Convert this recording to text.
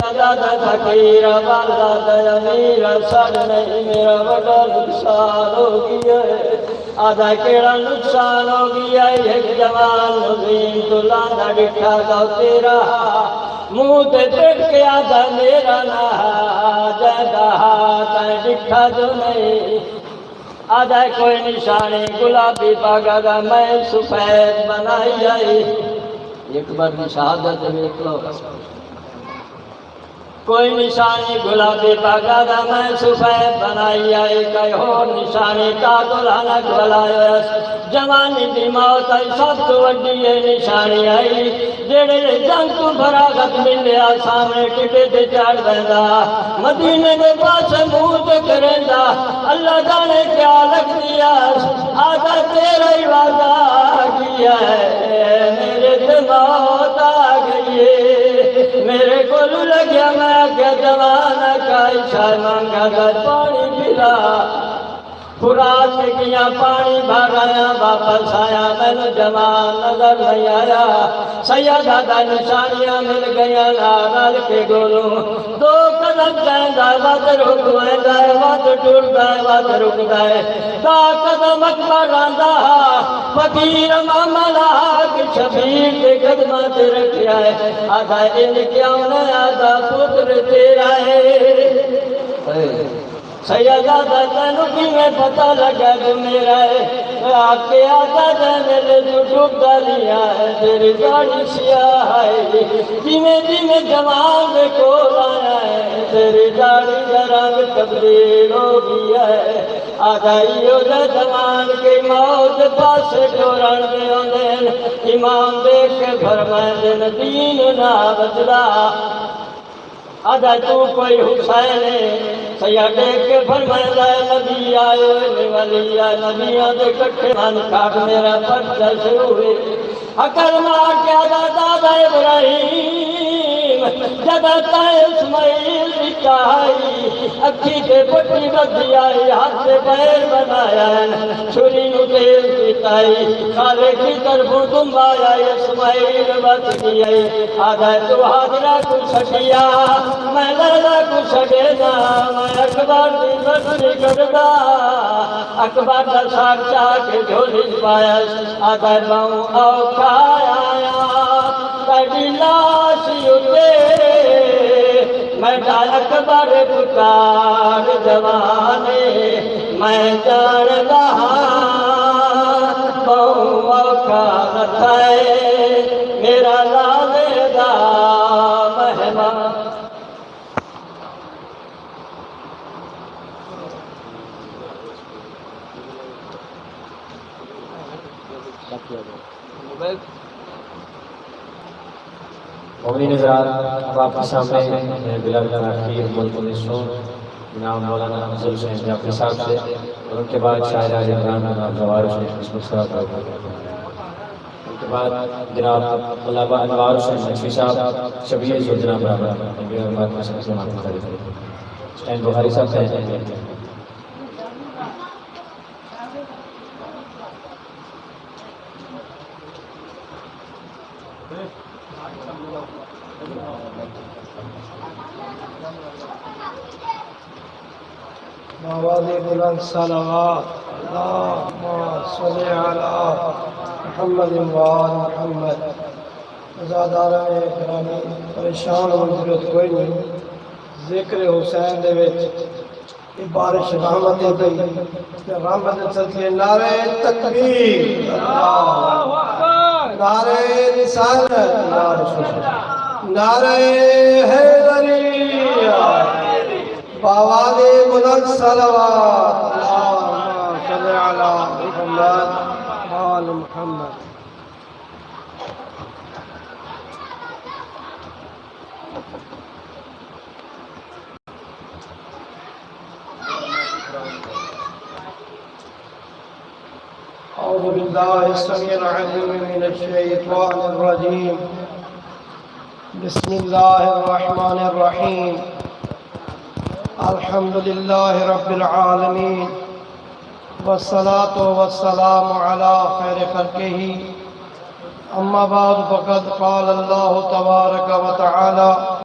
दादा फकीर वाला अमीर सर नहीं मेरा बड़ा नुकसान हो गया है। आधा केड़ा नुकसान हो गया है। एक जवान नवीन तो लाना डिठा गा तेरा मुंह ते देख के आधा मेरा ना ज्यादा हाथ डिठा जो नहीं आधा कोई निशानी गुलाबी बागा दा मैं सफेद बनाई आई। एक बार शहादत देख लो कोई निशानी गुलाबी बागा मैं सफेद बनाई आई कई हो निशानी का दुल्हन बुलाया जवानी की मौत आई सब तो वड्डी ये निशानी आई जेड़े जंग तू फरागत मिलिया सामने टिके ते चढ़ बैदा मदीने के पास मुंह ते करेंदा अल्लाह जाने क्या लग दिया आधा तेरा ही वादा किया है मेरे ते मौत आ गई है मेरे को लग्या मैं क्या जवाना का इशा मांगा कर पानी पिला खुराक किया पानी भराया वापस आया मैंने जवान नजर नहीं आया सैयदा निशानियां मिल गया नाल के गोलू दो कदम जाएगा वत रुक जाए वत टूटता है वत रुकता है दा कदम अकबर आंदा फकीर मामला कि शबीर के कदमा ते रखिया है आधा इन क्यों न आधा पुत्र तेरा है सैयदा तेन किमें पता लगा जो मेरा है आके आता मेरे तू डूबता लिया है तेरी गाड़ी सियाह है जिमें जिमें जवान को लाया है तेरी गाड़ी का रंग तब्दील हो गया है आधाइयो जवान के मौत पास टोरण दे इमाम देख के फरमाए दीन ना बदला आधा तू कोई हुसैन सैया देख के फरमाया नबी आयो वलिया नबिया दे कट्ठे मन काट मेरा पर्चा शुरू हुए अकल मार के आधा दादा इब्राहिम जब इस्माइल निकाई अखी के पट्टी बधी आई हाथ से पैर बनाया छुरी नु तेल पिताई खाले की तरफों तुम आया इस्माइल बच गई आधा तो हाजरा को छटिया मैं लाला को छड़ेना मैं अखबार दी बसरी करदा अखबार का साग के झोली पाया आधा पाऊँ औखा आया कड़ी लाश उते मैं अखबार पुकार जवाने मैं जानदा पाऊँ औखा न मेरा लालेदा मेहमान मोमिन हज़रात, अब आपके सामने बिलाल का आखिर मुल्क जनाब मौलाना अफजल हुसैन जाफरी साहब से और उनके बाद शायर आज इमरान जनाब जवाहर हुसैन उनके बाद जनाब मुल्ला अनवार हुसैन नकवी साहब शबीर जनाब बराबर स्टैंड बुखारी साहब का आवाज़ बुलंद सलावत अल्लाहुम्मा सल्ली अला मुहम्मद व आल मुहम्मद। ज़ादाराए करामी परेशान होने की जरूरत कोई नहीं। ज़िक्र हुसैन दे विच ये बारिश रहमत पई ते रहमत सदके नारे तकबीर अल्लाहु अकबर नारे रिसालत नारे हैदरी बावाले बुलंद सलावत अल्लाहुम्मा सल्ली अला मुहम्मद व आल मुहम्मद। औज़ु बिल्लाहि समीउल अलीम मिनश शैतानिर रजीम। बिस्मिल्लाहिर रहमानिर रहीम। अल्हम्दुलिल्लाहि रब्बिल आलमीन वस्सलातु वस्सलामु अला खैरि खल्क़िही अम्मा बाद फ़क़द क़ाल अल्लाहु तबारक व तआला